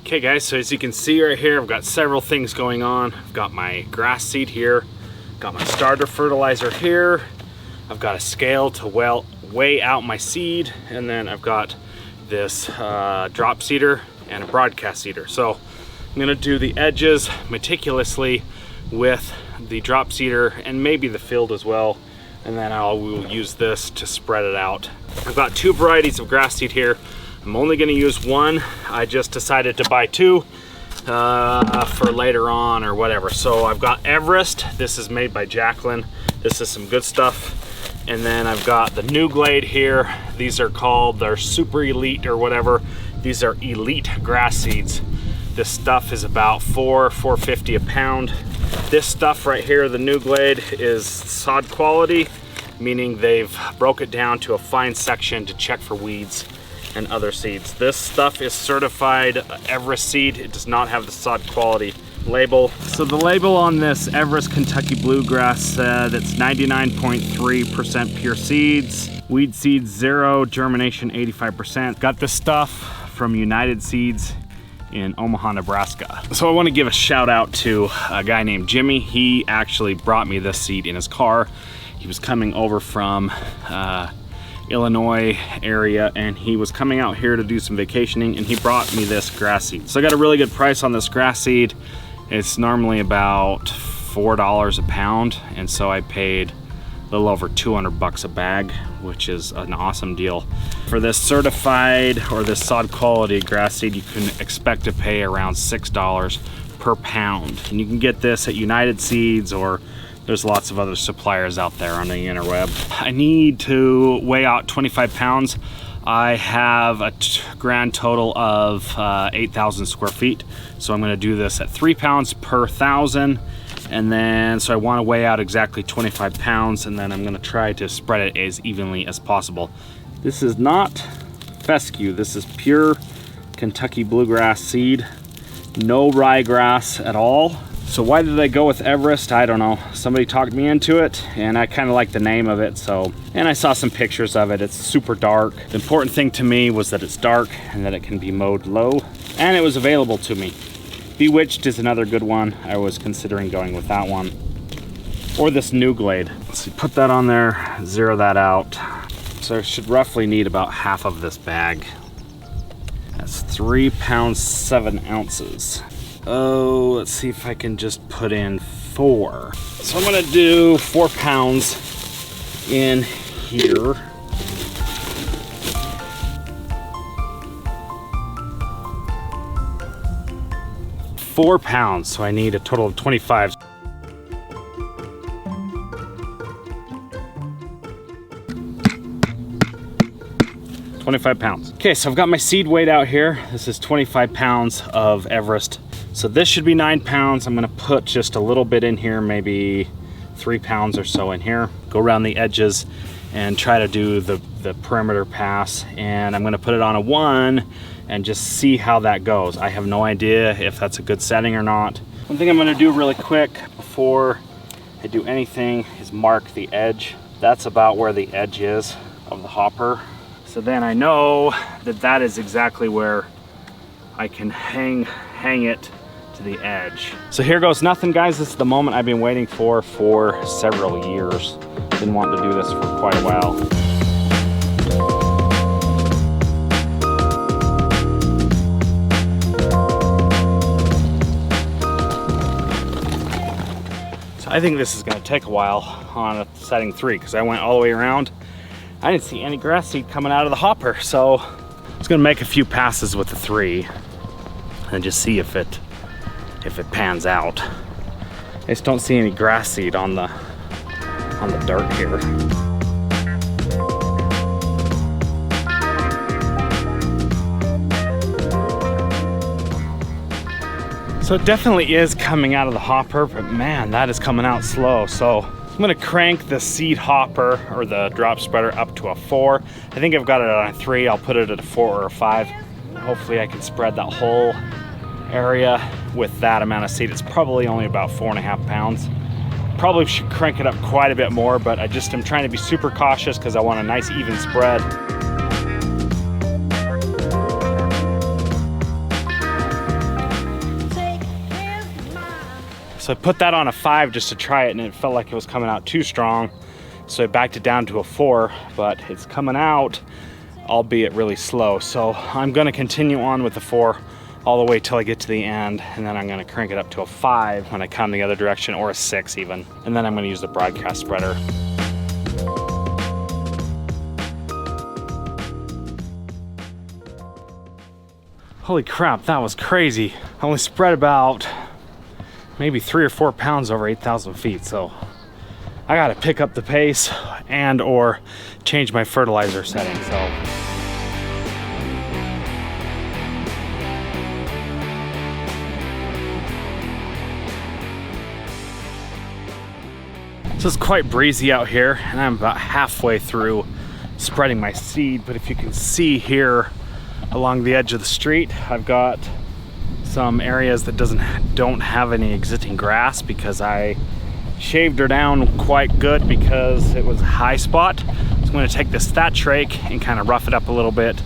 Okay guys, so as you can see right here, I've got several things going on. I've got my grass seed here, got my starter fertilizer here, I've got a scale to weigh out my seed, and then I've got this drop seeder and a broadcast seeder. So I'm gonna do the edges meticulously with the drop seeder and maybe the field as well, and then we'll use this to spread it out. I've got two varieties of grass seed here. I'm only gonna use one. I just decided to buy two for later on or whatever. So I've got Everest. This is made by Jacklin. This is some good stuff. And then I've got the New Glade here. These are called, they're super elite or whatever. These are elite grass seeds. This stuff is about $4.50 a pound. This stuff right here, the New Glade, is sod quality, meaning they've broke it down to a fine section to check for weeds and other seeds. This stuff is certified Everest seed. It does not have the sod quality label. So the label on this Everest Kentucky Bluegrass said it's 99.3% pure seeds, weed seeds 0, germination 85%. Got this stuff from United Seeds in Omaha, Nebraska. So I want to give a shout out to a guy named Jimmy. He actually brought me this seed in his car. He was coming over from Illinois area, and he was coming out here to do some vacationing, and he brought me this grass seed. So I got a really good price on this grass seed. It's normally about $4 a pound, and so I paid a little over 200 bucks a bag, which is an awesome deal. For this certified or this sod quality grass seed, you can expect to pay around $6 per pound. And you can get this at United Seeds, or there's lots of other suppliers out there on the interweb. I need to weigh out 25 pounds. I have a grand total of 8,000 square feet. So I'm gonna do this at 3 pounds per 1,000. And then, so I wanna weigh out exactly 25 pounds, and then I'm gonna try to spread it as evenly as possible. This is not fescue, this is pure Kentucky Bluegrass seed. No ryegrass at all. So why did I go with Everest? I don't know. Somebody talked me into it, and I kind of like the name of it. So, and I saw some pictures of it. It's super dark. The important thing to me was that it's dark and that it can be mowed low, and it was available to me. Bewitched is another good one. I was considering going with that one, or this New Glade. So put that on there, zero that out. So I should roughly need about half of this bag. That's 3 pounds 7 ounces. Oh, let's see if I can just put in 4. So I'm gonna do 4 pounds in here. Four pounds, so I need a total of 25. £25. Okay, so I've got my seed weighed out here. This is 25 pounds of Everest. So this should be 9 pounds. I'm gonna put just a little bit in here, maybe 3 pounds or so in here. Go around the edges and try to do the perimeter pass. And I'm gonna put it on a 1 and just see how that goes. I have no idea if that's a good setting or not. One thing I'm gonna do really quick before I do anything is mark the edge. That's about where the edge is of the hopper. So then I know that that is exactly where I can hang it to the edge. So here goes nothing, guys. This is the moment I've been waiting for several years. Been wanting to do this for quite a while. So I think this is gonna take a while on a setting 3, because I went all the way around. I didn't see any grass seed coming out of the hopper, so I was gonna make a few passes with the 3 and just see if it pans out. I just don't see any grass seed on the dirt here. So it definitely is coming out of the hopper, but man, that is coming out slow. So I'm gonna crank the seed hopper or the drop spreader up to a 4. I think I've got it on a 3. I'll put it at a 4 or a 5. Hopefully I can spread that whole area with that amount of seed. It's probably only about 4.5 pounds. Probably should crank it up quite a bit more, but I just am trying to be super cautious because I want a nice even spread. So I put that on a 5 just to try it, and it felt like it was coming out too strong. So I backed it down to a 4, but it's coming out, albeit really slow. So I'm gonna continue on with the 4 all the way till I get to the end, and then I'm gonna crank it up to a 5 when I come the other direction, or a 6 even. And then I'm gonna use the broadcast spreader. Holy crap, that was crazy. I only spread about maybe 3 or 4 pounds over 8,000 feet, so I gotta pick up the pace and or change my fertilizer setting. So it's quite breezy out here, and I'm about halfway through spreading my seed, but if you can see here along the edge of the street, I've got some areas that don't have any existing grass because I shaved her down quite good because it was a high spot. So I'm going to take this thatch rake and kind of rough it up a little bit.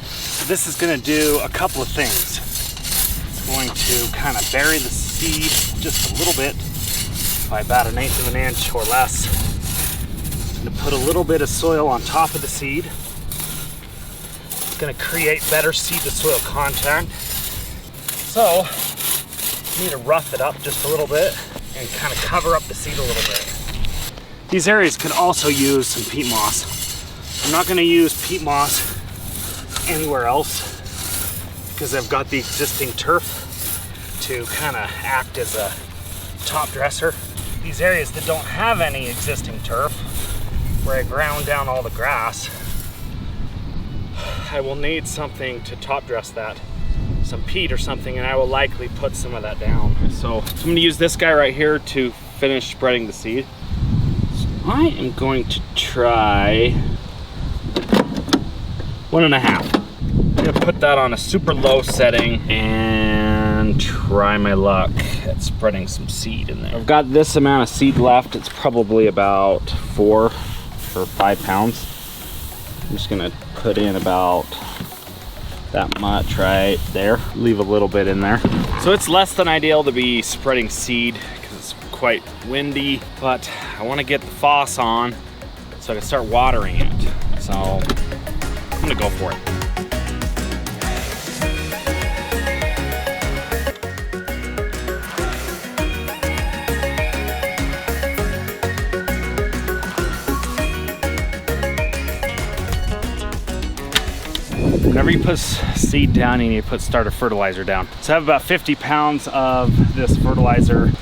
So this is going to do a couple of things. It's going to kind of bury the seed just a little bit by about 1/8 of an inch or less. It's going to put a little bit of soil on top of the seed. It's going to create better seed to soil contact. So you need to rough it up just a little bit and kind of cover up the seed a little bit. These areas could also use some peat moss. I'm not going to use peat moss anywhere else because I've got the existing turf to kind of act as a top dresser. These areas that don't have any existing turf, where I ground down all the grass, I will need something to top dress that, some peat or something, and I will likely put some of that down. So I'm going to use this guy right here to finish spreading the seed. So I am going to try 1.5. I'm going to put that on a super low setting and try my luck at spreading some seed in there. I've got this amount of seed left. It's probably about 4 or 5 pounds. I'm just gonna put in about that much right there. Leave a little bit in there. So it's less than ideal to be spreading seed because it's quite windy, but I want to get the foss on so I can start watering it. So I'm gonna go for it. Whenever you put seed down, you need to put starter fertilizer down. So I have about 50 pounds of this fertilizer.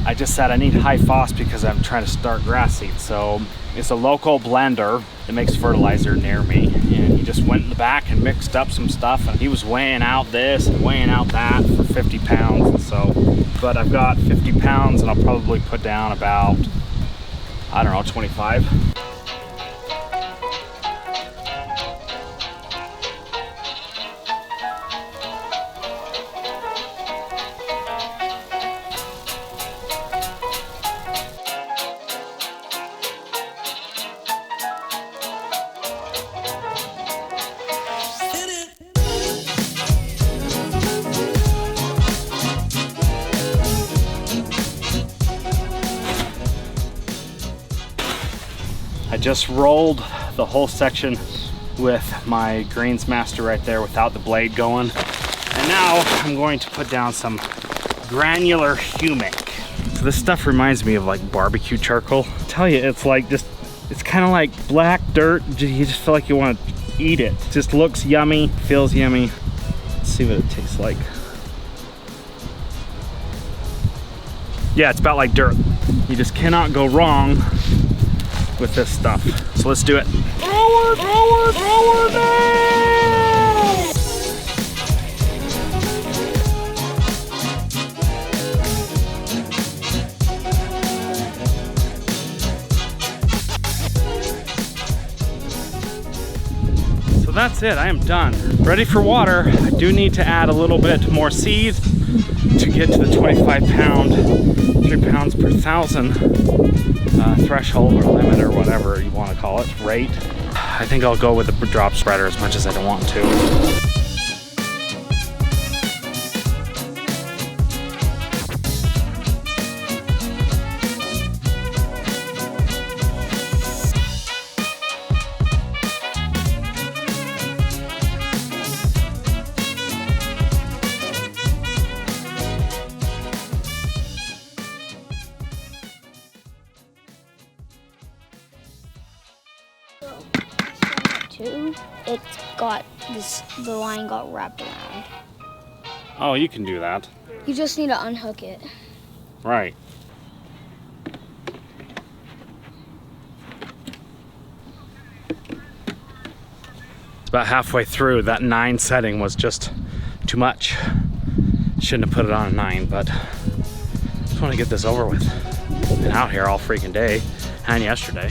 I just said I need high phos because I'm trying to start grass seed. So it's a local blender that makes fertilizer near me. And he just went in the back and mixed up some stuff. And he was weighing out this and weighing out that for 50 pounds. And so, but I've got 50 pounds and I'll probably put down about, I don't know, 25. I just rolled the whole section with my Greensmaster right there without the blade going. And now I'm going to put down some granular humic. So this stuff reminds me of like barbecue charcoal. I tell you, it's like just, it's kind of like black dirt. You just feel like you want to eat it. It just looks yummy, feels yummy. Let's see what it tastes like. Yeah, it's about like dirt. You just cannot go wrong with this stuff. So let's do it. Throw it now! So that's it, I am done. Ready for water. I do need to add a little bit more seed to get to the 25 pound, 3 pounds per thousand threshold or limit or whatever you want to call it, rate. I think I'll go with the drop spreader as much as I don't want to. it got the line got wrapped around. Oh, you can do that. You just need to unhook it. Right. It's about halfway through. That 9 setting was just too much. Shouldn't have put it on a 9, but just want to get this over with. Been out here all freaking day and yesterday.